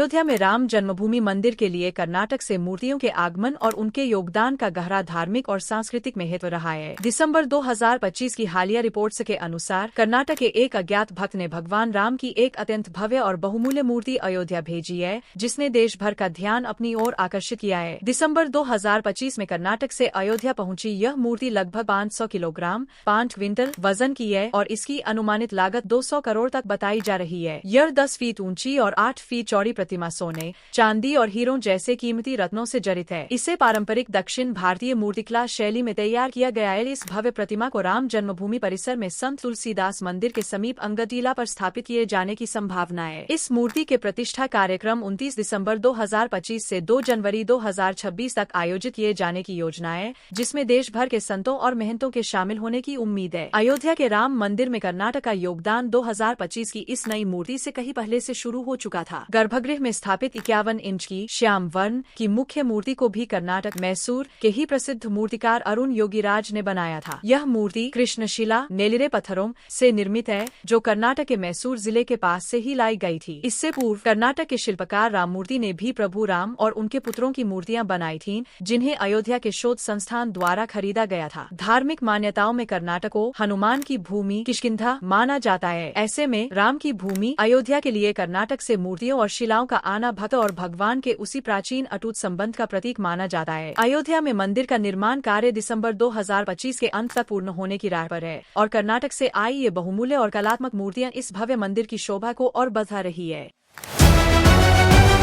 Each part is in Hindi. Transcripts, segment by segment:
अयोध्या में राम जन्मभूमि मंदिर के लिए कर्नाटक से मूर्तियों के आगमन और उनके योगदान का गहरा धार्मिक और सांस्कृतिक महत्व रहा है। दिसंबर 2025 की हालिया रिपोर्ट्स के अनुसार कर्नाटक के एक अज्ञात भक्त ने भगवान राम की एक अत्यंत भव्य और बहुमूल्य मूर्ति अयोध्या भेजी है, जिसने देश भर का ध्यान अपनी ओर आकर्षित किया है। दिसंबर 2025 में कर्नाटक से अयोध्या पहुंची यह मूर्ति लगभग 500 किलोग्राम 5 क्विंटल वजन की है और इसकी अनुमानित लागत 200 करोड़ तक बताई जा रही है। यह 10 फीट ऊंची और 8 फीट चौड़ी प्रतिमा सोने, चांदी और हीरों जैसे कीमती रत्नों से जड़ित है। इसे पारंपरिक दक्षिण भारतीय मूर्तिकला शैली में तैयार किया गया है। इस भव्य प्रतिमा को राम जन्मभूमि परिसर में संत तुलसीदास मंदिर के समीप अंगटीला पर स्थापित किए जाने की संभावना है। इस मूर्ति के प्रतिष्ठा कार्यक्रम 29 दिसंबर 2025 से 2 जनवरी 2026 तक आयोजित किए जाने की योजना है, जिसमें देश भर के संतों और महंतों के शामिल होने की उम्मीद है। अयोध्या के राम मंदिर में कर्नाटक का योगदान 2025 की इस नई मूर्ति से कहीं पहले से शुरू हो चुका था। गर्भगृह में स्थापित 51 इंच की श्याम वर्ण की मुख्य मूर्ति को भी कर्नाटक मैसूर के ही प्रसिद्ध मूर्तिकार अरुण योगीराज ने बनाया था। यह मूर्ति कृष्णशिला नेलिरे पत्थरों से निर्मित है, जो कर्नाटक के मैसूर जिले के पास से ही लाई गई थी। इससे पूर्व कर्नाटक के शिल्पकार राममूर्ति ने भी प्रभु राम और उनके पुत्रों की मूर्तियां बनाई थीं, जिन्हें अयोध्या के शोध संस्थान द्वारा खरीदा गया था। धार्मिक मान्यताओं में कर्नाटक को हनुमान की भूमि किष्किंधा माना जाता है। ऐसे में राम की भूमि अयोध्या के लिए कर्नाटक से मूर्तियों और शिलाओं का आना भक्त और भगवान के उसी प्राचीन अटूट संबंध का प्रतीक माना जाता है। अयोध्या में मंदिर का निर्माण कार्य दिसंबर 2025 के अंत तक पूर्ण होने की राह पर है और कर्नाटक से आई ये बहुमूल्य और कलात्मक मूर्तियां इस भव्य मंदिर की शोभा को और बढ़ा रही है।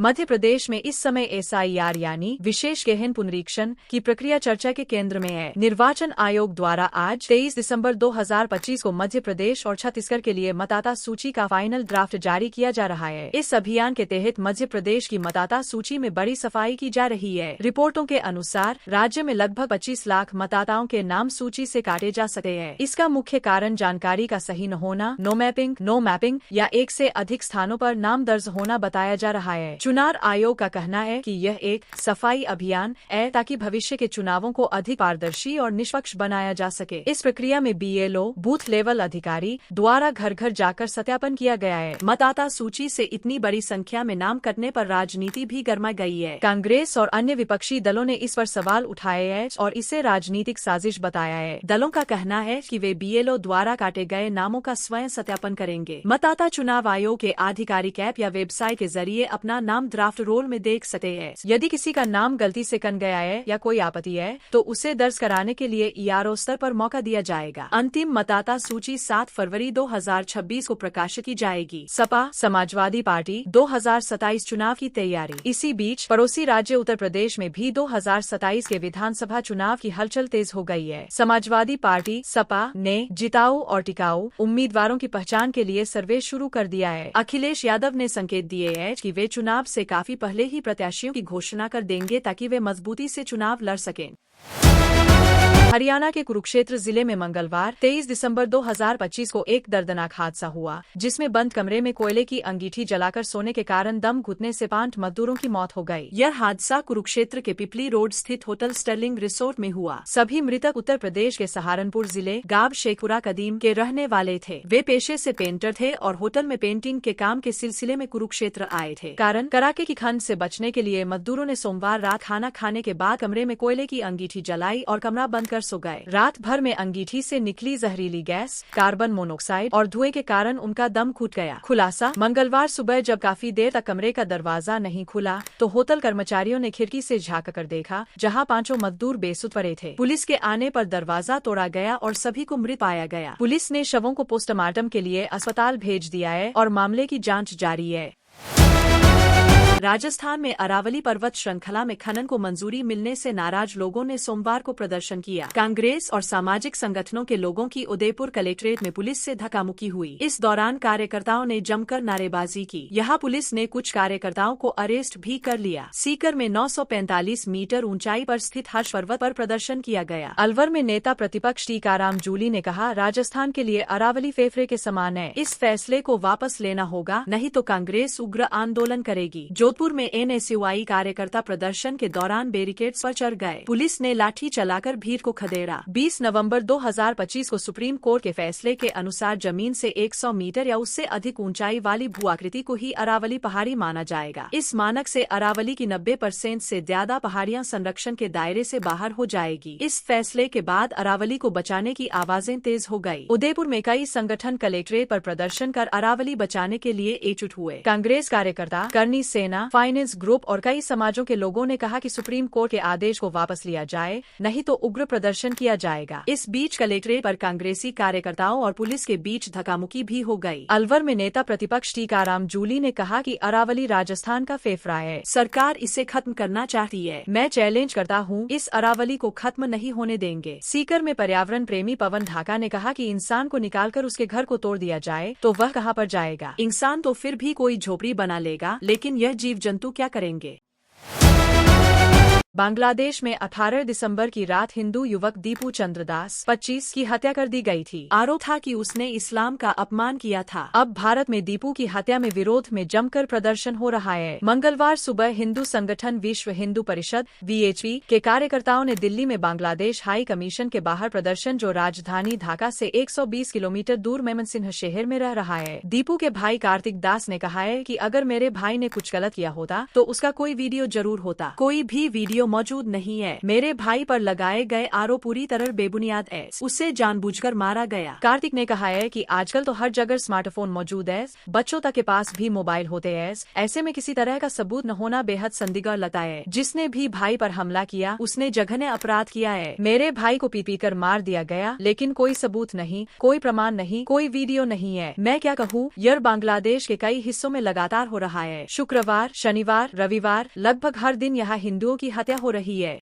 मध्य प्रदेश में इस समय SIR यानी विशेष गहन पुनरीक्षण की प्रक्रिया चर्चा के केंद्र में है। निर्वाचन आयोग द्वारा आज 23 दिसंबर 2025 को मध्य प्रदेश और छत्तीसगढ़ के लिए मतदाता सूची का फाइनल ड्राफ्ट जारी किया जा रहा है। इस अभियान के तहत मध्य प्रदेश की मतदाता सूची में बड़ी सफाई की जा रही है। रिपोर्टों के अनुसार राज्य में लगभग 25 लाख मतदाताओं के नाम सूची से काटे जा सकते हैं। इसका मुख्य कारण जानकारी का सही न होना, नो मैपिंग या एक से अधिक स्थानों पर नाम दर्ज होना बताया जा रहा है। चुनाव आयोग का कहना है कि यह एक सफाई अभियान है ताकि भविष्य के चुनावों को अधिक पारदर्शी और निष्पक्ष बनाया जा सके। इस प्रक्रिया में BLO बूथ लेवल अधिकारी द्वारा घर घर जाकर सत्यापन किया गया है। मतदाता सूची से इतनी बड़ी संख्या में नाम कटने पर राजनीति भी गर्मा गई है। कांग्रेस और अन्य विपक्षी दलों ने इस पर सवाल उठाए हैं और इसे राजनीतिक साजिश बताया है। दलों का कहना है कि वे BLO द्वारा काटे गए नामों का स्वयं सत्यापन करेंगे। मतदाता चुनाव आयोग के आधिकारिक ऐप या वेबसाइट के जरिए अपना नाम ड्राफ्ट रोल में देख सकते हैं। यदि किसी का नाम गलती से कट गया है या कोई आपत्ति है तो उसे दर्ज कराने के लिए ERO स्तर पर मौका दिया जाएगा। अंतिम मतदाता सूची 7 फरवरी 2026 को प्रकाशित की जाएगी। सपा समाजवादी पार्टी 2027 चुनाव की तैयारी। इसी बीच पड़ोसी राज्य उत्तर प्रदेश में भी 2027 के विधानसभा चुनाव की हलचल तेज हो गई है। समाजवादी पार्टी सपा ने जिताऊ और टिकाऊ उम्मीदवारों की पहचान के लिए सर्वे शुरू कर दिया है। अखिलेश यादव ने संकेत दिए हैं कि वे चुनाव से काफी पहले ही प्रत्याशियों की घोषणा कर देंगे ताकि वे मजबूती से चुनाव लड़ सकें। हरियाणा के कुरुक्षेत्र जिले में मंगलवार 23 दिसंबर 2025 को एक दर्दनाक हादसा हुआ, जिसमें बंद कमरे में कोयले की अंगीठी जलाकर सोने के कारण दम घुटने से 5 मजदूरों की मौत हो गई। यह हादसा कुरुक्षेत्र के पिपली रोड स्थित होटल स्टर्लिंग रिसोर्ट में हुआ। सभी मृतक उत्तर प्रदेश के सहारनपुर जिले गांव शेखपुरा कदीम के रहने वाले थे। वे पेशे से पेंटर थे और होटल में पेंटिंग के काम के सिलसिले में कुरुक्षेत्र आए थे। कारण कड़ाके की ठंड से बचने के लिए मजदूरों ने सोमवार रात खाना खाने के बाद कमरे में कोयले की अंगीठी जलाई और कमरा बंद कर सो गए। रात भर में अंगीठी से निकली जहरीली गैस, कार्बन मोनोक्साइड और धुएं के कारण उनका दम घुट गया। खुलासा मंगलवार सुबह जब काफी देर तक कमरे का दरवाजा नहीं खुला तो होटल कर्मचारियों ने खिड़की से झांक कर देखा, जहां 5 मजदूर बेसुध पड़े थे। पुलिस के आने पर दरवाजा तोड़ा गया और सभी को मृत पाया गया। पुलिस ने शवों को पोस्टमार्टम के लिए अस्पताल भेज दिया है और मामले की जाँच जारी है। राजस्थान में अरावली पर्वत श्रृंखला में खनन को मंजूरी मिलने से नाराज लोगों ने सोमवार को प्रदर्शन किया। कांग्रेस और सामाजिक संगठनों के लोगों की उदयपुर कलेक्ट्रेट में पुलिस से धक्कामुक्की हुई। इस दौरान कार्यकर्ताओं ने जमकर नारेबाजी की। यहाँ पुलिस ने कुछ कार्यकर्ताओं को अरेस्ट भी कर लिया। सीकर में 945 मीटर ऊंचाई पर स्थित हर्ष पर्वत पर प्रदर्शन किया गया। अलवर में नेता प्रतिपक्ष टीकाराम जूली ने कहा, राजस्थान के लिए अरावली फेफड़े के समान है। इस फैसले को वापस लेना होगा, नहीं तो कांग्रेस उग्र आंदोलन करेगी। जोधपुर में एनएसयूआई कार्यकर्ता प्रदर्शन के दौरान बैरिकेड्स पर चढ़ गए। पुलिस ने लाठी चलाकर भीड़ को खदेड़ा। 20 नवंबर 2025 को सुप्रीम कोर्ट के फैसले के अनुसार जमीन से 100 मीटर या उससे अधिक ऊंचाई वाली भू आकृति को ही अरावली पहाड़ी माना जाएगा। इस मानक से अरावली की 90% से ज्यादा पहाड़ियां संरक्षण के दायरे से बाहर हो जाएगी। इस फैसले के बाद अरावली को बचाने की आवाजें तेज हो गई। उदयपुर में कई संगठन कलेक्ट्रेट पर प्रदर्शन कर अरावली बचाने के लिए एकजुट हुए। कांग्रेस कार्यकर्ता, करनी सेना, फाइनेंस ग्रुप और कई समाजों के लोगों ने कहा कि सुप्रीम कोर्ट के आदेश को वापस लिया जाए, नहीं तो उग्र प्रदर्शन किया जाएगा। इस बीच कलेक्ट्रेट पर कांग्रेसी कार्यकर्ताओं और पुलिस के बीच धक्कामुक्की भी हो गई। अलवर में नेता प्रतिपक्ष टीकाराम जूली ने कहा कि अरावली राजस्थान का फेफड़ा है, सरकार इसे खत्म करना चाहती है। मैं चैलेंज करता हूँ, इस अरावली को खत्म नहीं होने देंगे। सीकर में पर्यावरण प्रेमी पवन ढाका ने कहा कि इंसान को निकालकर उसके घर को तोड़ दिया जाए तो वह कहाँ पर जाएगा। इंसान तो फिर भी कोई झोपड़ी बना लेगा, लेकिन यह जीव जंतु क्या करेंगे। बांग्लादेश में 18 दिसंबर की रात हिंदू युवक दीपू चंद्रदास 25 की हत्या कर दी गई थी। आरोप था कि उसने इस्लाम का अपमान किया था। अब भारत में दीपू की हत्या में विरोध में जमकर प्रदर्शन हो रहा है। मंगलवार सुबह हिंदू संगठन विश्व हिंदू परिषद (VHP) के कार्यकर्ताओं ने दिल्ली में बांग्लादेश हाई कमीशन के बाहर प्रदर्शन, जो राजधानी ढाका से 120 किलोमीटर दूर मेमनसिंह शहर में रह रहा है। दीपू के भाई कार्तिक दास ने कहा है कि अगर मेरे भाई ने कुछ गलत किया होता तो उसका कोई वीडियो जरूर होता। कोई भी वीडियो मौजूद नहीं है। मेरे भाई पर लगाए गए आरोप पूरी तरह बेबुनियाद है। उसे जानबूझकर मारा गया। कार्तिक ने कहा है कि आजकल तो हर जगह स्मार्टफोन मौजूद है, बच्चों तक के पास भी मोबाइल होते हैं। ऐसे में किसी तरह का सबूत न होना बेहद संदिग्ध लगता है। जिसने भी भाई पर हमला किया उसने जघन्य अपराध किया है। मेरे भाई को पीट कर मार दिया गया, लेकिन कोई सबूत नहीं, कोई प्रमाण नहीं, कोई वीडियो नहीं है। मैं क्या कहूँ। यह बांग्लादेश के कई हिस्सों में लगातार हो रहा है। शुक्रवार, शनिवार, रविवार लगभग हर दिन यहाँ हिंदुओं की हत्या हो रही है।